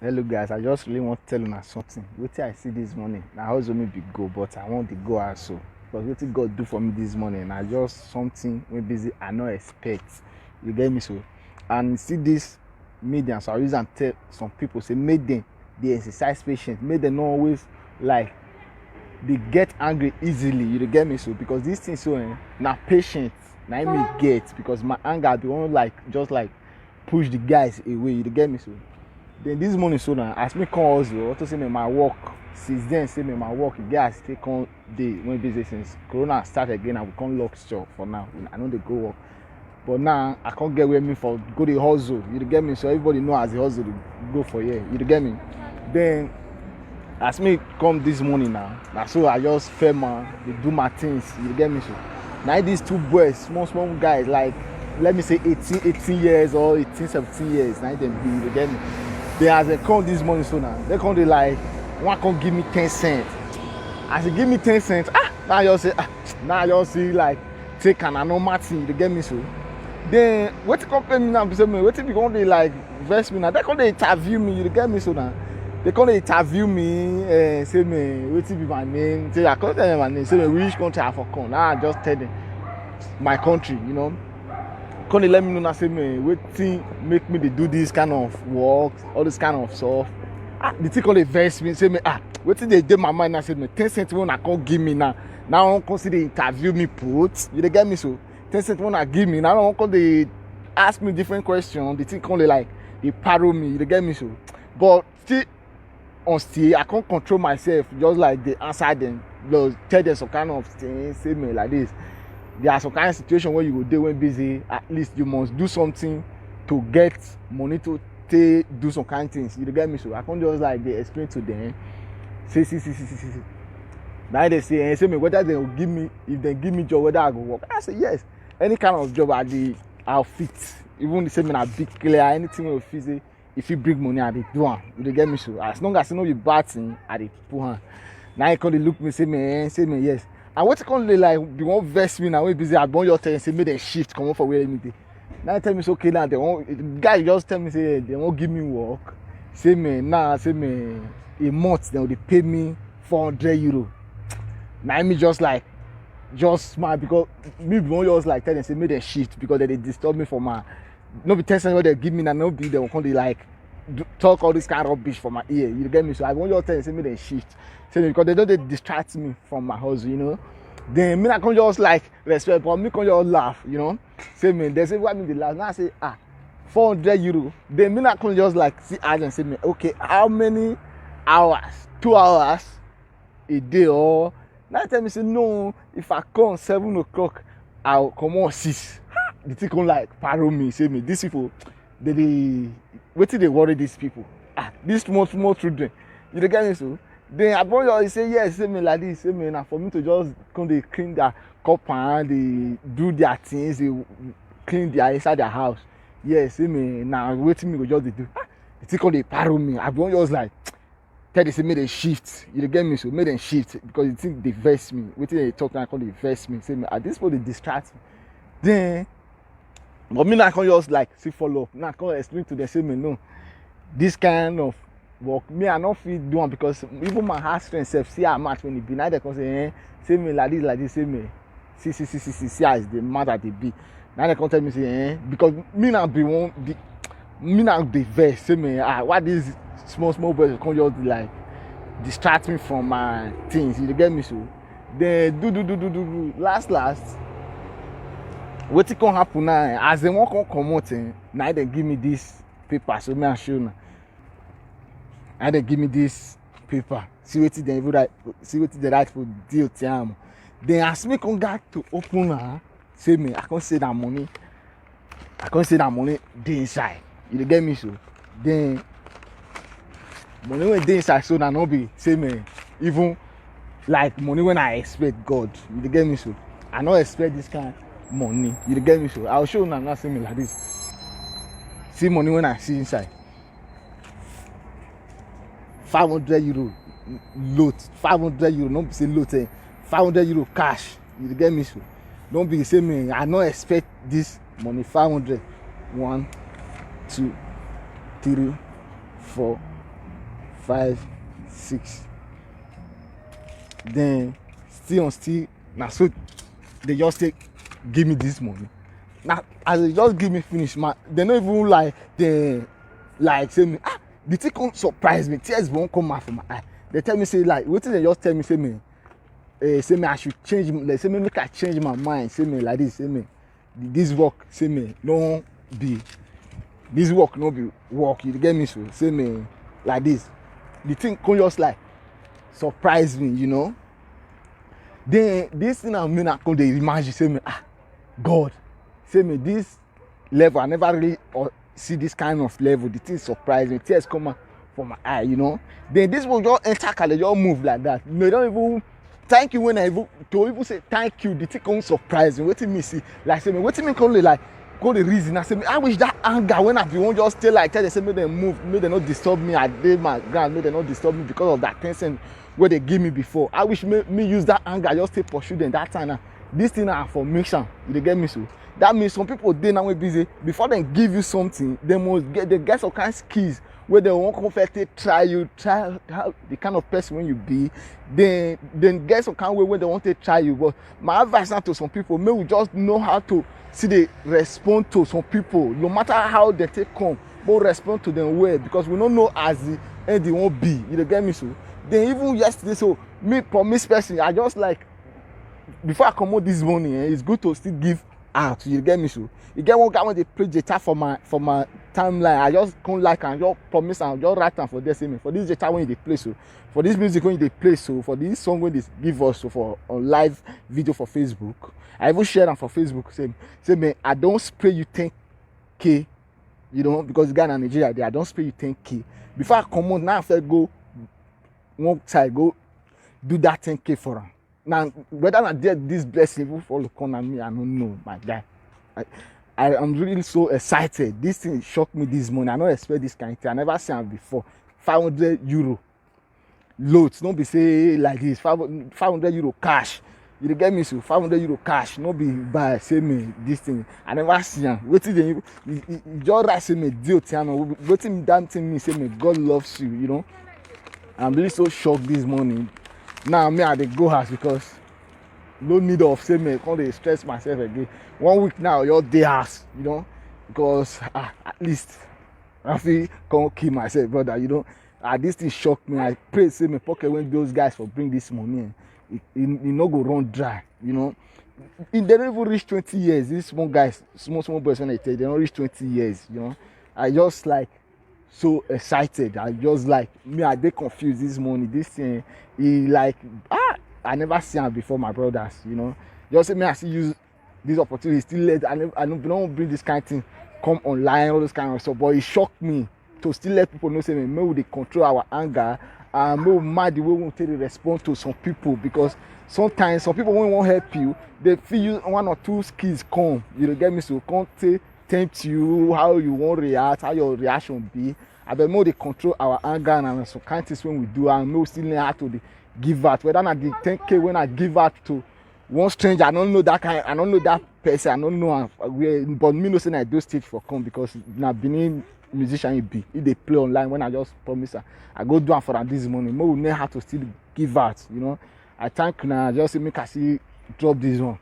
Hello guys, I just really want to tell you something. Wetin I see this morning, na hustle me be go, but I want the go also. Because wetin God do for me this morning, na just something wey busy I no expect. You get me so? And see this media, so I use am tell some people say make them dey exercise patience, make them no always like dey get angry easily. You dey get me so? Because this thing so na patience na im me get, because my anger dey wan like just like push the guys away. You dey get me so? Then this morning so now as me come hustle to say me my work since then say me my work e get as take come dey when busy since corona start again and we come lock shop for now. I no dey go work, but now I can't get where me for go the hustle. You dey get me so? Everybody know as the hustle dey go for here. You dey get me? Then as me come this morning now so I just fair man dey do my things. You dey get me so? Now these two boys small guys like let me say 18 years or 17 years now them be. You dey get me? They as they come this morning so now they come dey like one come give me 10 cents. As they give me 10 cents, now I just say now I just see like take an normal thing. You get me so? Then wetin come pay me now be say me wetin be come dey like vex me now. They come dey interview me. You get me so now? They come dey interview me say me wetin be my name. Say I come tell them my name. Say me which country I for come. Now I just tell them my country. You know. Come dey let me know now say me wetin make me dey do this kind of work, all this kind of stuff. The thing come dey vex me say me wetin dey my mind now say me 10 cents wey una come give me now I wan come see dey interview me put. You dey get me so? 10 cents wey una give me now I wan come dey ask me different questions. The thing come dey like dey paro me. You dey get me so? But still I can't control myself, just like dey answer them, just tell them some kind of things, say me like this. There are some kind of situation where you go dey when busy, at least you must do something to get money to do some kind of things. You get me so? I can't just like they explain to them say see. Now they say me whether they will give me, if they give me job whether I go work. I say yes, any kind of job I'll fit. Even the same in a big clear anything wey fit say if you bring money I dey do am. You get me so? As long as you know be bad thing I dey put hand. Now you come dey look me say me yes. And what come dey like the one vex me now wey busy I born your tell say make them shift come for where me dey. Now tell me so okay now they won't, the guy just tell me say they won't give me work. Say me now say me a month they will pay me 400 euro. Now me just like just smart because me won't just like tell them say make them shift because they disturb me for my no be 10 cents what they give me now no be they will come dey like talk all this kind of rubbish for my ear. You get me so? I won't just tell them say make them shift. Say because they don't dey distract me from my hustle, you know. Then me I come just like respect, but me come just laugh, you know. Say me they say why me dey laugh. Now I say 400 euro. Then me I come just like see and say me okay how many hours? 2 hours a day or now tell me say no if I come 7 o'clock I'll come on 6. The thing come like paro me say me these people they wetin dey worry these people these small children. You dey get me so? Then I born you say yes say me like this say me na for me to just come dey clean their compound, dey do their things, dey clean their inside their house. Yes say me na wetin me go just dey do. The thing come dey paro me. I born just like tell them say make them shift. You dey get me so? Make them shift because the thing dey vex me. Wetin they talk now come dey vex me. Say me this people dey distract me. Then but me now I come just like see follow up. Now I come explain to them say me no this kind of work me I no fit do am because even my heart strength sef see how much when e be. Now they come say me like this say me see as the matter dey be. Now they come tell me say because me now be one me now dey vex say me why these small boys come just like distract me from my things. You get me so? Then do last wetin come happen now as they wan come comot now they give me this paper so me I show now. Now they give me this paper. See wetin they even write. See wetin they write for deal tiam. Then as me come got to open now, say me I can't say that money. I can't say that money dey inside. You get me so? Then money when dey inside so now no be say me even like money when I expect God. You get me so? I no expect this kind of money. You get me so? I'll show you now see me like this. See money when I see inside. 500 euro load. 500 euro no be say load 500 euro cash. You get me so? Don't be say me I no expect this money. 500 1 2 3 4 5, 6. Then still now so they just give me this money. Now as they just give me finish, man, they don't even say me, the thing come surprise me, tears won't come out from my eye. They tell me say like what they just tell me say me I should change, like say me make I change my mind, say me like this, say me this work, say me no be this work, no be work, you get me, so say me like this. The thing come just like surprise me, you know. Then this thing I mean I come dey imagine, say me God, say me this level I never really see this kind of level. The thing surprise me, tears come out from my eye, you know. Then this will just enter, they just move like that. They don't even thank you when I even say thank you. The thing come surprise me. Wetin me see, like say me wetin me come like go the reason. I say me I wish that anger when I be one just stay like tell they say make them move, make them not disturb me. I did my ground, make them not disturb me because of that person where they give me before. I wish me use that anger just to pursue them that time. Now this thing are for mission. You get me, so that means some people they now busy before they give you something, they must get some kind of skills where they won't confess, try how the kind of person when you be, then get some kind of way where they want to try you. But my advice now to some people, may we just know how to see they respond to some people, no matter how they take come, but respond to them well, because we don't know as the end they won't be. You get me, so then even yesterday, so me promise person, I just like before I come out this morning, it's good to still give out. You get me, so you get one guy when they play guitar for my timeline, I just come like and just promise and just write down for this me for this guitar when they play, so for this music when they play, so for this song when they give us, so for a live video for Facebook, I even share them for Facebook. Say man, I don't spray you 10K, you know, because the guy in Nigeria there, I don't spray you 10K. Before I come out now, I said go one side, go do that 10K for him. Now whether I did this blessing will fall upon me, I don't know, my guy. I am really so excited. This thing shocked me this morning. I don't expect this kind of thing. I never seen it before. 500 euro loads. Don't be say like this. 500 euro cash. You get me, so 500 euro cash. Not be buy say me this thing. I never seen it. Waiting then you just write say me deal tiano. Waiting that thing me say me God loves you. You know. I'm really so shocked this morning. Now me I dey go house because no need of say me can't dey stress myself again. 1 week now you're day house, you know, because at least I feel can't kill myself, brother, you know. This thing shocked me. I pray say me pocket when those guys for bring this money, it no go run dry, you know. They don't even reach 20 years. These small guys, small boys when they tell, they don't reach 20 years, you know. I just like so excited. I just like me, I dey confused this morning. This thing, he like I never seen it before, my brothers, you know. Just say me I still use this opportunity, still let I don't bring this kind of thing come online, all those kind of stuff. But it shocked me to still let people know say me we dey control our anger and we mad the way we take the response to some people, because sometimes some people when won't help you, they feel you one or two skills come, you get me, so come tempt you how you won't react, how your reaction be. I bet more they control our anger and some kind of things when we do, and no still learn how to give out. Whether not the 10K when I give out to one stranger, I don't know that kind, I don't know that person, I don't know where, but me no say I do stage for come, because now being musician it be if they play online when I just promise her, I go do am for her this morning. More we know how to still give out, you know. I thank now just make I see drop this one.